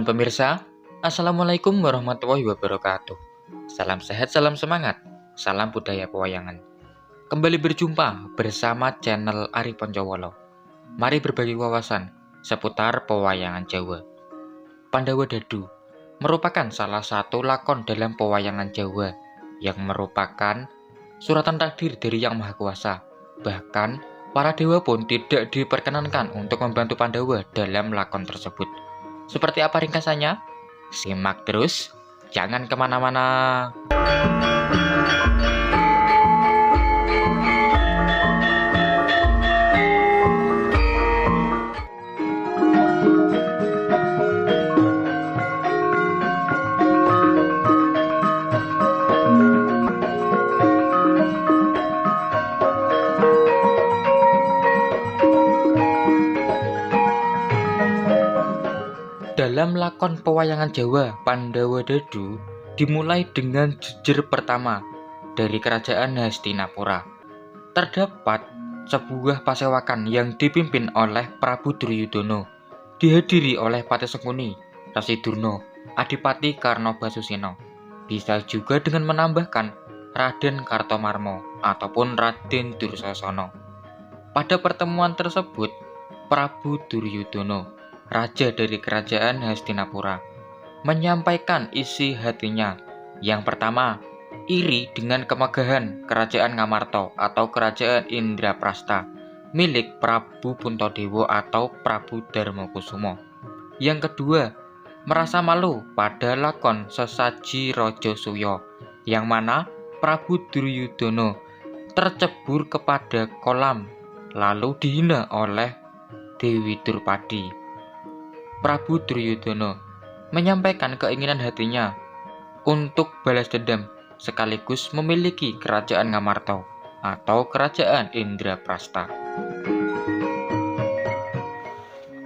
pemirsa, Assalamualaikum warahmatullahi wabarakatuh. Salam sehat, salam semangat, salam budaya pewayangan. Kembali berjumpa bersama channel Ari Poncowolo. Mari berbagi wawasan seputar pewayangan Jawa. Pandawa Dadu merupakan salah satu lakon dalam pewayangan Jawa yang merupakan suratan takdir dari Yang Maha Kuasa. Bahkan, para dewa pun tidak diperkenankan untuk membantu Pandawa dalam lakon tersebut. Seperti apa ringkasannya? Simak terus, jangan kemana-mana. Dalam lakon pewayangan Jawa, Pandawa Dadu dimulai dengan jejer pertama dari kerajaan Hastinapura. Terdapat sebuah pasewakan yang dipimpin oleh Prabu Duryudono, dihadiri oleh Patih Sengkuni, Resi Durna, Adipati Karnobasusena. Bisa juga dengan menambahkan Raden Kartomarmo ataupun Raden Dursasana. Pada pertemuan tersebut, Prabu Duryudono, raja dari kerajaan Hastinapura, menyampaikan isi hatinya. Yang pertama, iri dengan kemegahan kerajaan Ngamarta atau kerajaan Indraprasta milik Prabu Puntadewa atau Prabu Darmakusuma. Yang kedua, merasa malu pada lakon sesaji Raja Suya, yang mana Prabu Duryudono tercebur kepada kolam lalu dihina oleh Dewi Drupadi. Prabu Duryudono menyampaikan keinginan hatinya untuk balas dendam sekaligus memiliki kerajaan Ngamarta atau kerajaan Indraprasta.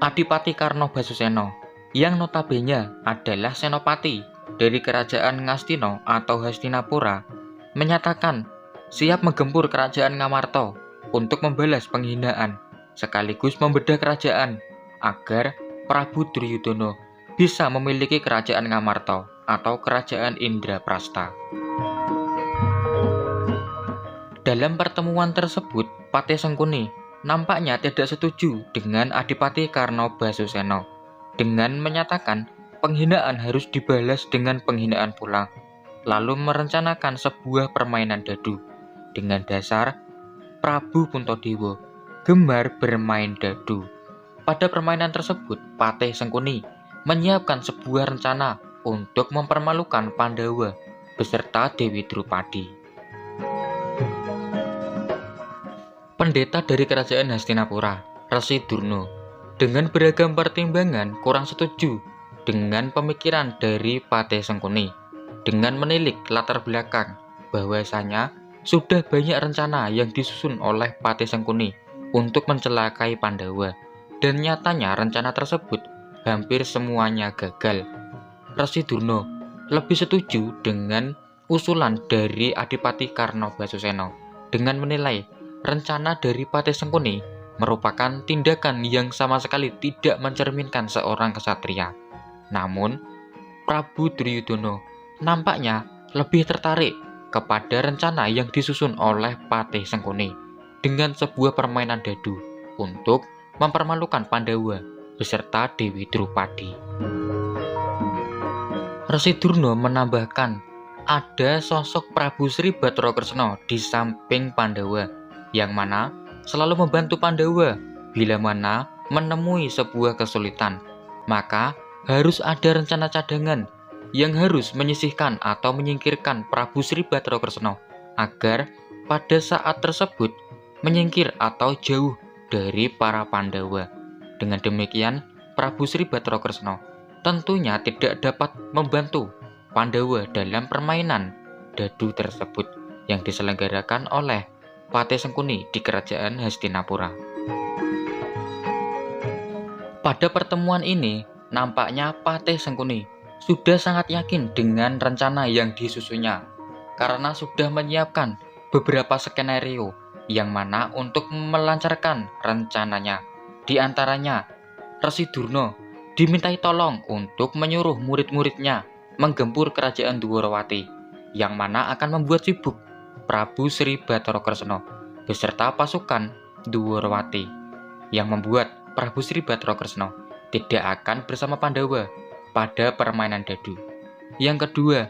Adipati Karnobasusena yang notabene adalah senopati dari kerajaan Ngastina atau Hastinapura menyatakan siap menggempur kerajaan Ngamarta untuk membalas penghinaan sekaligus membedah kerajaan agar Prabu Duryudono bisa memiliki kerajaan Ngamarta atau kerajaan Indraprasta. Dalam pertemuan tersebut, Patih Sengkuni nampaknya tidak setuju dengan Adipati Karnobasusena dengan menyatakan penghinaan harus dibalas dengan penghinaan pula, lalu merencanakan sebuah permainan dadu dengan dasar Prabu Puntadewa gemar bermain dadu. Pada permainan tersebut, Patih Sengkuni menyiapkan sebuah rencana untuk mempermalukan Pandawa beserta Dewi Drupadi. Pendeta dari kerajaan Hastinapura, Resi Durna, dengan beragam pertimbangan kurang setuju dengan pemikiran dari Patih Sengkuni dengan menilik latar belakang bahwasanya sudah banyak rencana yang disusun oleh Patih Sengkuni untuk mencelakai Pandawa. Dan nyatanya rencana tersebut hampir semuanya gagal. Resi Durna lebih setuju dengan usulan dari Adipati Karnobasusena dengan menilai rencana dari Patih Sengkuni merupakan tindakan yang sama sekali tidak mencerminkan seorang kesatria. Namun, Prabu Duryudono nampaknya lebih tertarik kepada rencana yang disusun oleh Patih Sengkuni dengan sebuah permainan dadu untuk mempermalukan Pandawa beserta Dewi Drupadi. Resi Durna menambahkan ada sosok Prabu Sri Bathara di samping Pandawa yang mana selalu membantu Pandawa bila mana menemui sebuah kesulitan. Maka harus ada rencana cadangan yang harus menyisihkan atau menyingkirkan Prabu Sri Bathara agar pada saat tersebut menyingkir atau jauh dari para Pandawa. Dengan demikian, Prabu Sri Bathara tentunya tidak dapat membantu Pandawa dalam permainan dadu tersebut yang diselenggarakan oleh Patih Sengkuni di kerajaan Hastinapura. Pada pertemuan ini, nampaknya Patih Sengkuni sudah sangat yakin dengan rencana yang disusunnya karena sudah menyiapkan beberapa skenario yang mana untuk melancarkan rencananya. Di antaranya, Resi Durna dimintai tolong untuk menyuruh murid-muridnya menggempur kerajaan Dwarawati, yang mana akan membuat sibuk Prabu Sri Bathara Kresna beserta pasukan Dwarawati, yang membuat Prabu Sri Bathara Kresna tidak akan bersama Pandawa pada permainan dadu. Yang kedua,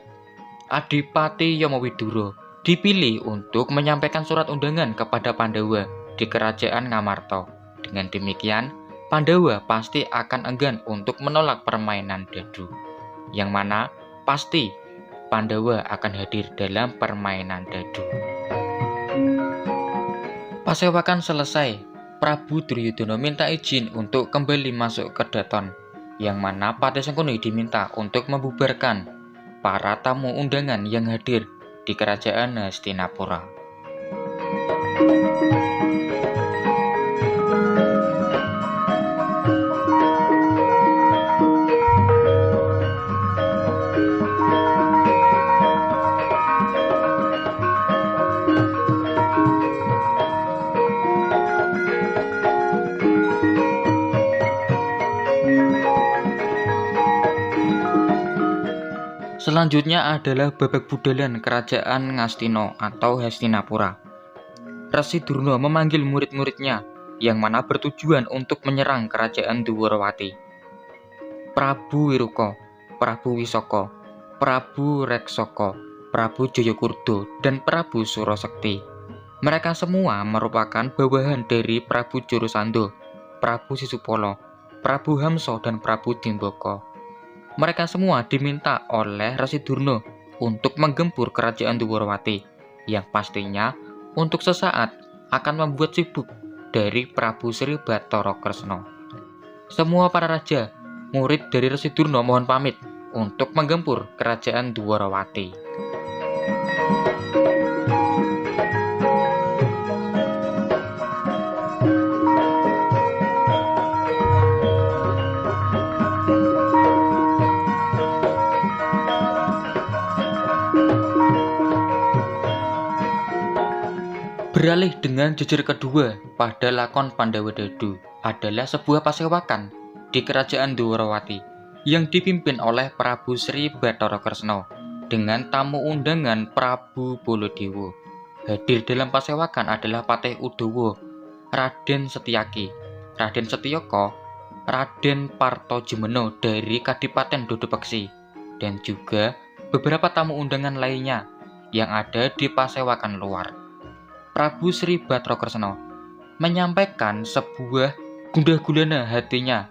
Adipati Yamawidura dipilih untuk menyampaikan surat undangan kepada Pandawa di kerajaan Ngamarta. Dengan demikian, Pandawa pasti akan enggan untuk menolak permainan dadu, yang mana pasti Pandawa akan hadir dalam permainan dadu. Pasewakan selesai, Prabu Duryudana minta izin untuk kembali masuk ke Daton, yang mana Patih Sengkuni diminta untuk membubarkan para tamu undangan yang hadir di kerajaan Hastinapura. Selanjutnya adalah babak budalan kerajaan Ngastina atau Hastinapura. Resi Durna memanggil murid-muridnya yang mana bertujuan untuk menyerang kerajaan Dwarawati. Prabu Wiruka, Prabu Wisaka, Prabu Reksaka, Prabu Jayakurda, dan Prabu Surasekti. Mereka semua merupakan bawahan dari Prabu Jarasandha, Prabu Sisupala, Prabu Hamsa, dan Prabu Dimbaka. Mereka semua diminta oleh Resi Durna untuk menggempur kerajaan Dwarawati, yang pastinya untuk sesaat akan membuat sibuk dari Prabu Sri Bathara Kresna. Semua para raja, murid dari Resi Durna mohon pamit untuk menggempur kerajaan Dwarawati. Beralih dengan jejer kedua pada lakon Pandawa Dadu adalah sebuah pasewakan di kerajaan Dwarawati yang dipimpin oleh Prabu Sri Bathara Kresna dengan tamu undangan Prabu Baladewa. Hadir dalam pasewakan adalah Patih Udawa, Raden Setyaki, Raden Setyaka, Raden Partojemena dari Kadipaten Dodopeksi, dan juga beberapa tamu undangan lainnya yang ada di pasewakan luar. Prabu Sri Bathara Kresna menyampaikan sebuah gundah gulana hatinya,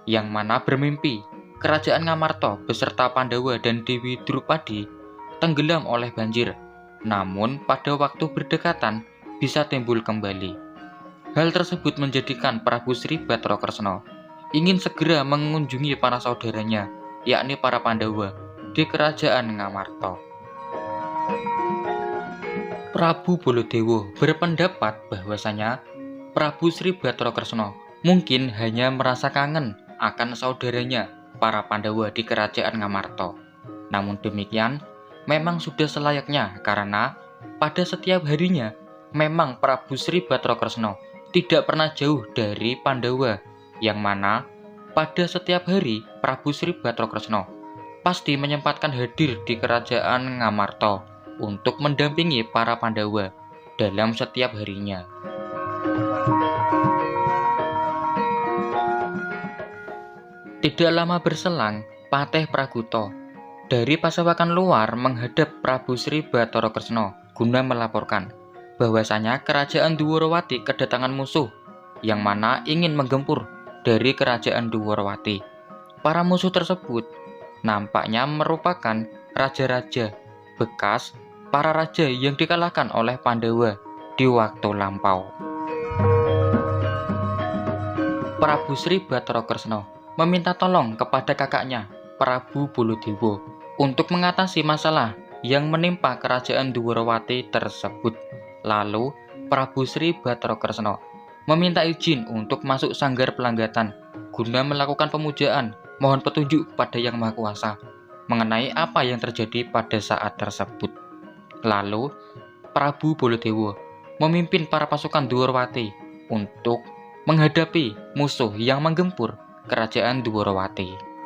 yang mana bermimpi kerajaan Ngamarta beserta Pandawa dan Dewi Drupadi tenggelam oleh banjir, namun pada waktu berdekatan bisa timbul kembali. Hal tersebut menjadikan Prabu Sri Bathara Kresna ingin segera mengunjungi para saudaranya, yakni para Pandawa, di kerajaan Ngamarta. Prabu Baladewa berpendapat bahwasanya Prabu Sri Bathara Kresna mungkin hanya merasa kangen akan saudaranya para Pandawa di kerajaan Ngamarta. Namun demikian, memang sudah selayaknya karena pada setiap harinya memang Prabu Sri Bathara Kresna tidak pernah jauh dari Pandawa, yang mana pada setiap hari Prabu Sri Bathara Kresna pasti menyempatkan hadir di kerajaan Ngamarta untuk mendampingi para Pandawa dalam setiap harinya. Tidak lama berselang, Patih Praguta dari pasewakan luar menghadap Prabu Sri Bathara Kresna guna melaporkan bahwasanya kerajaan Dwarawati kedatangan musuh yang mana ingin menggempur dari kerajaan Dwarawati. Para musuh tersebut nampaknya merupakan raja-raja bekas para raja yang dikalahkan oleh Pandawa di waktu lampau. Prabu Sri Bathara Kresna meminta tolong kepada kakaknya Prabu Baladewa untuk mengatasi masalah yang menimpa kerajaan Dwarawati tersebut. Lalu Prabu Sri Bathara Kresna meminta izin untuk masuk sanggar pelanggatan guna melakukan pemujaan, mohon petunjuk kepada Yang Maha Kuasa mengenai apa yang terjadi pada saat tersebut. Lalu Prabu Baladewa memimpin para pasukan Dwarawati untuk menghadapi musuh yang menggempur Kerajaan Dwarawati.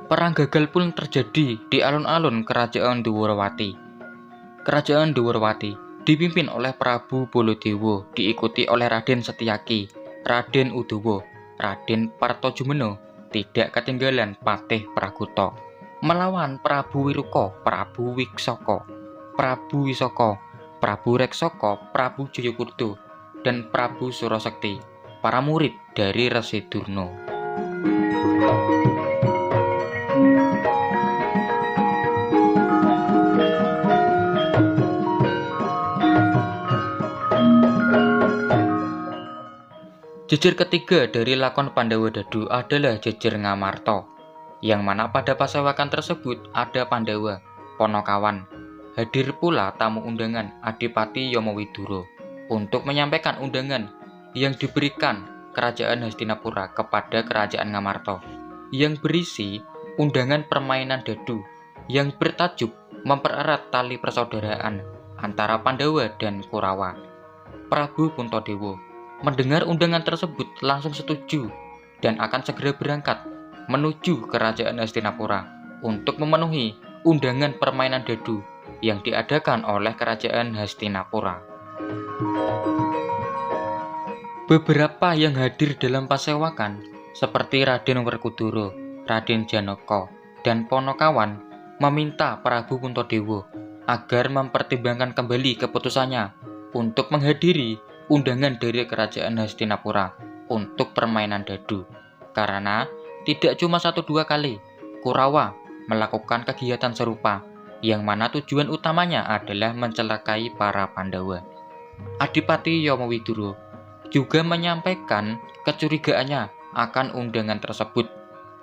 Perang gagal pun terjadi di alun-alun Kerajaan Dwarawati. Kerajaan Dwarawati dipimpin oleh Prabu Baladewa, diikuti oleh Raden Setyaki, Raden Udawa, Raden Partojumeno, tidak ketinggalan Patih Prakuta, melawan Prabu Wiruka, Prabu Wiksaka, Prabu Wisaka, Prabu Reksaka, Prabu Jayakurta, dan Prabu Surasekti, para murid dari Resi Durna. Jejer ketiga dari lakon Pandhawa Dadu adalah jejer Ngamarta, yang mana pada pasewakan tersebut ada Pandhawa, Ponokawan. Hadir pula tamu undangan Adipati Yomowidura untuk menyampaikan undangan yang diberikan Kerajaan Hastinapura kepada Kerajaan Ngamarta, yang berisi undangan permainan dadu yang bertajuk mempererat tali persaudaraan antara Pandhawa dan Kurawa. Prabu Puntadewa mendengar undangan tersebut langsung setuju dan akan segera berangkat menuju Kerajaan Hastinapura untuk memenuhi undangan permainan dadu yang diadakan oleh Kerajaan Hastinapura. Beberapa yang hadir dalam pasewakan seperti Raden Werkudara, Raden Janaka, dan Ponokawan meminta Prabu Puntadewa agar mempertimbangkan kembali keputusannya untuk menghadiri undangan dari Kerajaan Hastinapura untuk permainan dadu, karena tidak cuma 1-2 kali Kurawa melakukan kegiatan serupa yang mana tujuan utamanya adalah mencelakai para Pandhawa. Adipati Yomowidura juga menyampaikan kecurigaannya akan undangan tersebut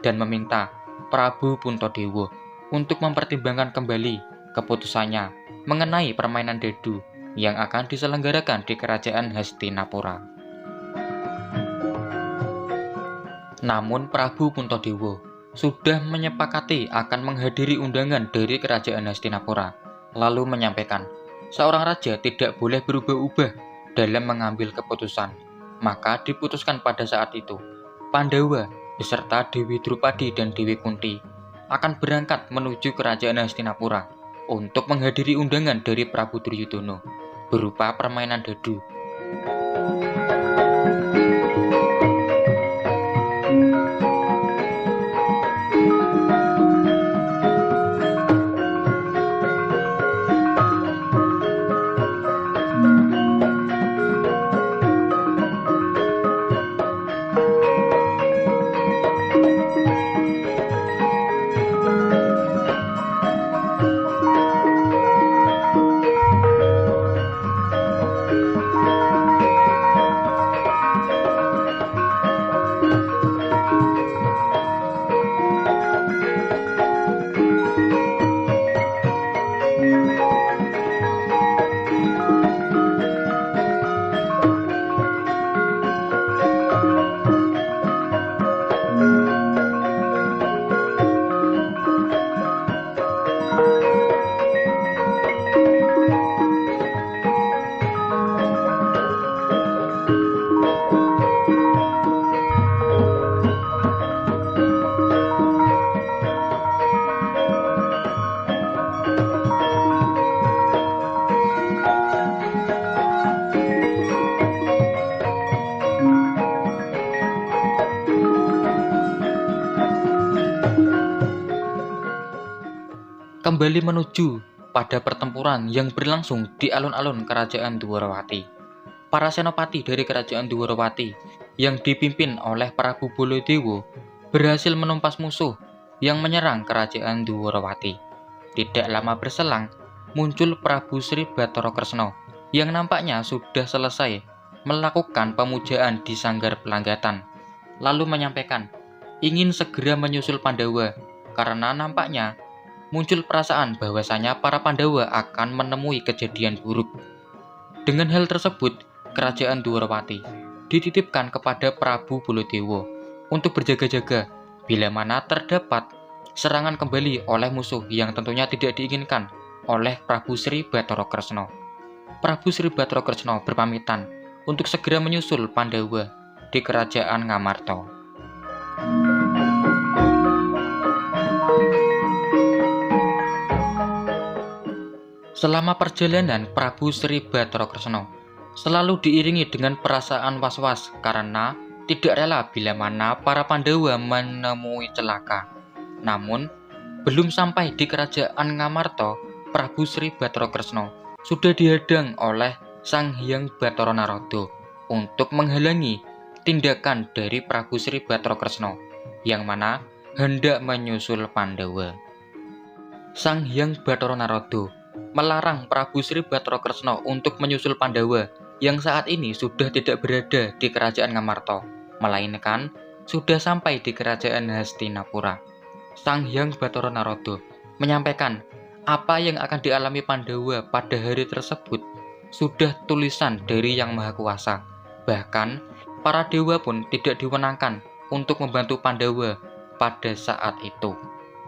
dan meminta Prabu Puntadewa untuk mempertimbangkan kembali keputusannya mengenai permainan dadu yang akan diselenggarakan di Kerajaan Hastinapura. Namun Prabu Puntadewa sudah menyepakati akan menghadiri undangan dari Kerajaan Hastinapura, lalu menyampaikan, seorang raja tidak boleh berubah-ubah dalam mengambil keputusan. Maka diputuskan pada saat itu, Pandhawa beserta Dewi Drupadi dan Dewi Kunti akan berangkat menuju Kerajaan Hastinapura untuk menghadiri undangan dari Prabu Duryudana berupa permainan dadu. kembali menuju pada pertempuran yang berlangsung di alun-alun kerajaan Dwarawati. Para senopati dari kerajaan Dwarawati yang dipimpin oleh Prabu Baladewa berhasil menumpas musuh yang menyerang kerajaan Dwarawati. Tidak lama berselang, muncul Prabu Sri Bathara Kresna yang nampaknya sudah selesai melakukan pemujaan di Sanggar Pelanggatan, lalu menyampaikan ingin segera menyusul Pandawa karena nampaknya muncul perasaan bahwasanya para Pandawa akan menemui kejadian buruk. Dengan hal tersebut, kerajaan Dwarawati dititipkan kepada Prabu Baladewa untuk berjaga-jaga bila mana terdapat serangan kembali oleh musuh yang tentunya tidak diinginkan oleh Prabu Sri Bathara Kresna. Prabu Sri Bathara Kresna berpamitan untuk segera menyusul Pandawa di kerajaan Ngamarta. Selama perjalanan, Prabu Sri Bathara Kresna selalu diiringi dengan perasaan was-was karena tidak rela bila mana para Pandawa menemui celaka. Namun, belum sampai di kerajaan Ngamarta, Prabu Sri Bathara Kresna sudah dihadang oleh Sang Hyang Bathara Narada untuk menghalangi tindakan dari Prabu Sri Bathara Kresna yang mana hendak menyusul Pandawa. Sang Hyang Bathara Narada melarang Prabu Sri Bathara Kresna untuk menyusul Pandawa yang saat ini sudah tidak berada di kerajaan Ngamarta, melainkan sudah sampai di kerajaan Hastinapura. Sang Hyang Bathara Narada menyampaikan apa yang akan dialami Pandawa pada hari tersebut sudah tulisan dari Yang Maha Kuasa. Bahkan para dewa pun tidak diwenangkan untuk membantu Pandawa pada saat itu.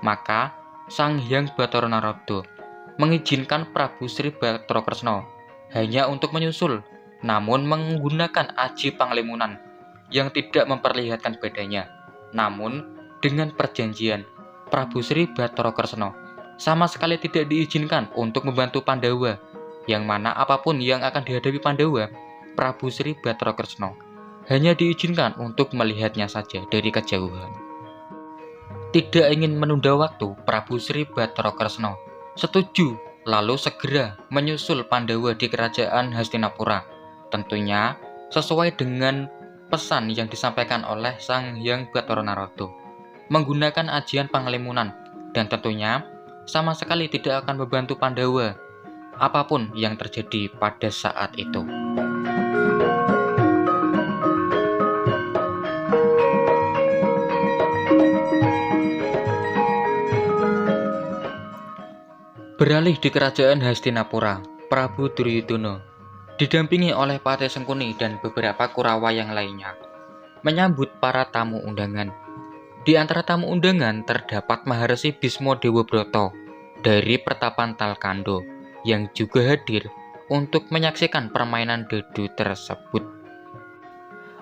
Maka Sang Hyang Bathara Narada mengizinkan Prabu Sri Bathara Kresna hanya untuk menyusul, namun menggunakan aji panglimunan yang tidak memperlihatkan badannya. Namun dengan perjanjian, Prabu Sri Bathara Kresna sama sekali tidak diizinkan untuk membantu Pandawa, yang mana apapun yang akan dihadapi Pandawa, Prabu Sri Bathara Kresna hanya diizinkan untuk melihatnya saja dari kejauhan. Tidak ingin menunda waktu, Prabu Sri Bathara Kresna setuju lalu segera menyusul Pandawa di kerajaan Hastinapura, tentunya sesuai dengan pesan yang disampaikan oleh Sang Hyang Bathara Narada, menggunakan ajian panglimunan, dan tentunya sama sekali tidak akan membantu Pandawa apapun yang terjadi pada saat itu. Beralih di kerajaan Hastinapura, Prabu Duryudana didampingi oleh Patih Sengkuni dan beberapa Kurawa yang lainnya menyambut para tamu undangan. Di antara tamu undangan terdapat Maharsi Bisma Dewabrata dari Pertapan Talkando yang juga hadir untuk menyaksikan permainan dadu tersebut.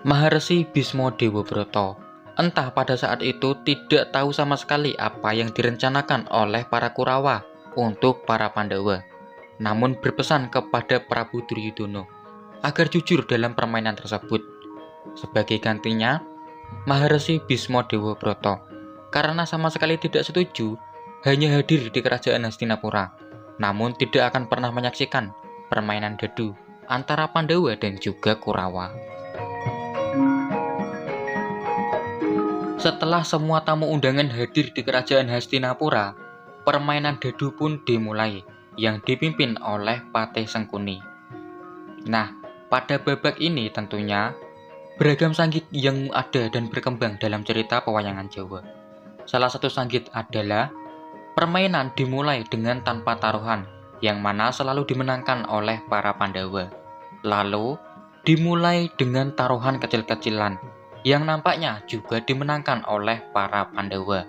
Maharsi Bisma Dewabrata entah pada saat itu tidak tahu sama sekali apa yang direncanakan oleh para Kurawa untuk para Pandawa, namun berpesan kepada Prabu Duryudana agar jujur dalam permainan tersebut. Sebagai gantinya, Maharsi Bisma Dewabrata karena sama sekali tidak setuju hanya hadir di kerajaan Hastinapura, namun tidak akan pernah menyaksikan permainan dadu antara Pandawa dan juga Kurawa. Setelah semua tamu undangan hadir di kerajaan Hastinapura, permainan dadu pun dimulai yang dipimpin oleh Patih Sengkuni. Nah, pada babak ini tentunya beragam sanggit yang ada dan berkembang dalam cerita pewayangan Jawa. Salah satu sanggit adalah permainan dimulai dengan tanpa taruhan, yang mana selalu dimenangkan oleh para Pandawa. Lalu dimulai dengan taruhan kecil-kecilan, yang nampaknya juga dimenangkan oleh para Pandawa.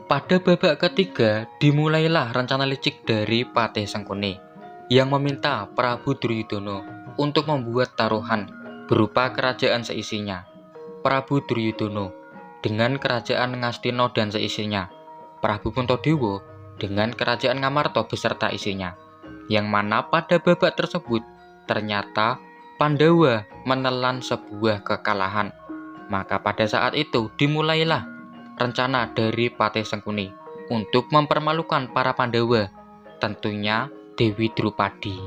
Pada babak ketiga, dimulailah rencana licik dari Patih Sengkuni, yang meminta Prabu Duryudana untuk membuat taruhan berupa kerajaan seisinya. Prabu Duryudana dengan kerajaan Ngastina dan seisinya, Prabu Puntadewa dengan kerajaan Ngamarta beserta isinya, yang mana pada babak tersebut ternyata Pandawa menelan sebuah kekalahan. Maka pada saat itu dimulailah rencana dari Patih Sengkuni untuk mempermalukan para Pandawa, tentunya Dewi Drupadi.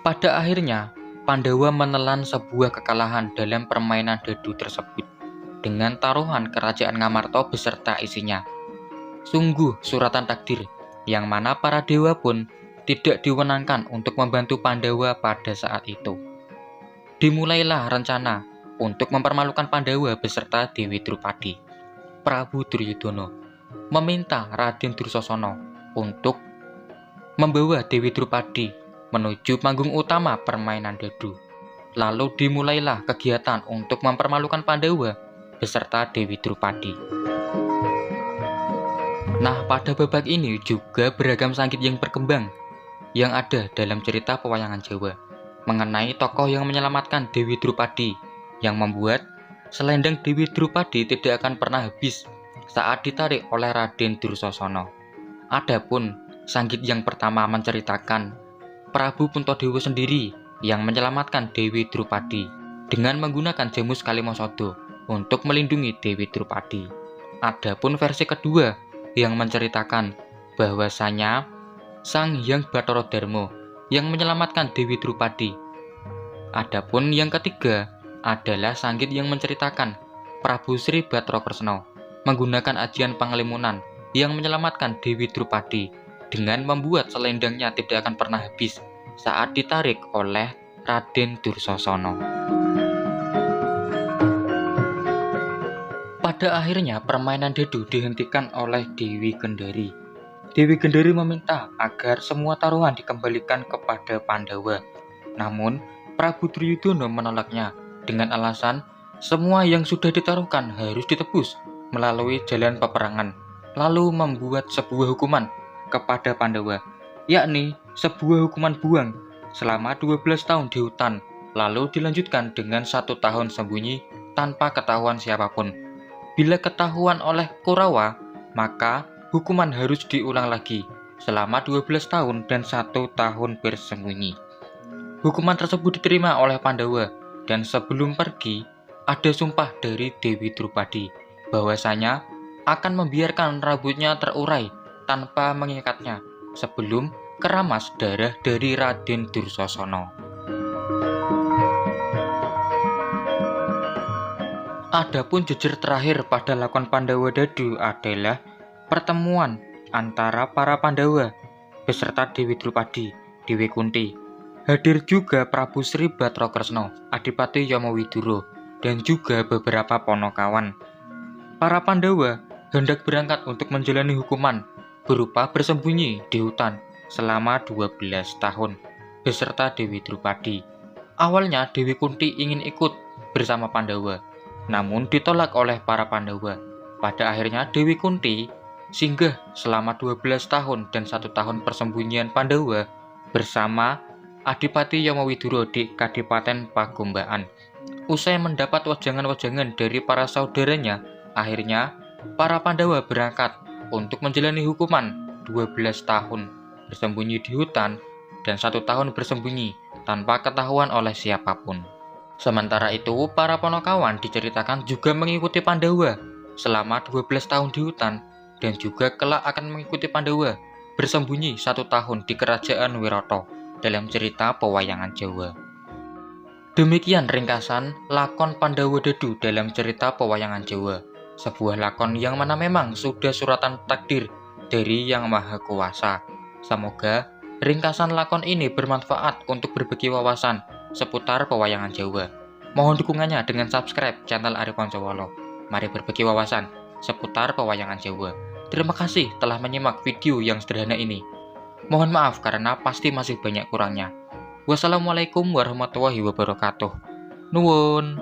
Pada akhirnya, Pandawa menelan sebuah kekalahan dalam permainan dadu tersebut dengan taruhan kerajaan Ngamarta beserta isinya. Sungguh suratan takdir, yang mana para dewa pun tidak diwenangkan untuk membantu Pandawa pada saat itu. Dimulailah rencana untuk mempermalukan Pandawa beserta Dewi Drupadi. Prabu Duryudono meminta Raden Dursasana untuk membawa Dewi Drupadi menuju panggung utama permainan dadu. Lalu dimulailah kegiatan untuk mempermalukan Pandawa beserta Dewi Drupadi. Nah, pada babak ini juga beragam sangkit yang berkembang yang ada dalam cerita pewayangan Jawa mengenai tokoh yang menyelamatkan Dewi Drupadi, yang membuat selendang Dewi Drupadi tidak akan pernah habis saat ditarik oleh Raden Dursasana. Adapun sangkit yang pertama menceritakan Prabu Puntadewa sendiri yang menyelamatkan Dewi Drupadi dengan menggunakan jamu Kalimasada untuk melindungi Dewi Drupadi. Adapun versi kedua yang menceritakan bahwasanya Sang Hyang Bathara Darma yang menyelamatkan Dewi Drupadi. Adapun yang ketiga adalah sangkit yang menceritakan Prabu Sri Bathara Kresna menggunakan ajian Panglimunan yang menyelamatkan Dewi Drupadi dengan membuat selendangnya tidak akan pernah habis saat ditarik oleh Raden Dursasana. Pada akhirnya permainan dadu dihentikan oleh Dewi Gendari. Dewi Gendari meminta agar semua taruhan dikembalikan kepada Pandawa. Namun, Prabu Duryudono menolaknya dengan alasan semua yang sudah ditaruhkan harus ditebus melalui jalan peperangan, lalu membuat sebuah hukuman kepada Pandawa, yakni sebuah hukuman buang selama 12 tahun di hutan, lalu dilanjutkan dengan 1 tahun sembunyi tanpa ketahuan siapapun. Bila ketahuan oleh Kurawa, maka hukuman harus diulang lagi selama 12 tahun dan 1 tahun bersembunyi. Hukuman tersebut diterima oleh Pandawa, dan sebelum pergi ada sumpah dari Dewi Drupadi bahwasanya akan membiarkan rambutnya terurai tanpa mengikatnya sebelum keramas darah dari Raden Dursasana. Adapun jejak terakhir pada lakon Pandawa Dadu adalah pertemuan antara para Pandawa beserta Dewi Drupadi, Dewi Kunti. Hadir juga Prabu Sri Bathara Kresna, Adipati Yamawidura, dan juga beberapa ponokawan. Para Pandawa hendak berangkat untuk menjalani hukuman berupa bersembunyi di hutan selama 12 tahun beserta Dewi Drupadi. Awalnya Dewi Kunti ingin ikut bersama Pandawa, namun ditolak oleh para Pandawa. Pada akhirnya Dewi Kunti singgah selama 12 tahun dan 1 tahun persembunyian Pandawa bersama Adipati Yamawidura di Kadipaten Pagombaan. Usai mendapat wejangan-wejangan dari para saudaranya, akhirnya para Pandawa berangkat untuk menjalani hukuman 12 tahun bersembunyi di hutan dan 1 tahun bersembunyi tanpa ketahuan oleh siapapun. Sementara itu, para ponokawan diceritakan juga mengikuti Pandawa selama 12 tahun di hutan dan juga kelak akan mengikuti Pandawa bersembunyi 1 tahun di Kerajaan Wirata dalam cerita pewayangan Jawa. Demikian ringkasan lakon Pandawa Dadu dalam cerita pewayangan Jawa, sebuah lakon yang mana memang sudah suratan takdir dari Yang Maha Kuasa. Semoga ringkasan lakon ini bermanfaat untuk berbagi wawasan seputar pewayangan Jawa. Mohon dukungannya dengan subscribe channel Ari Poncowolo. Mari berbagi wawasan seputar pewayangan Jawa. Terima kasih telah menyimak video yang sederhana ini. Mohon maaf karena pasti masih banyak kurangnya. Wassalamualaikum warahmatullahi wabarakatuh. Nuwun.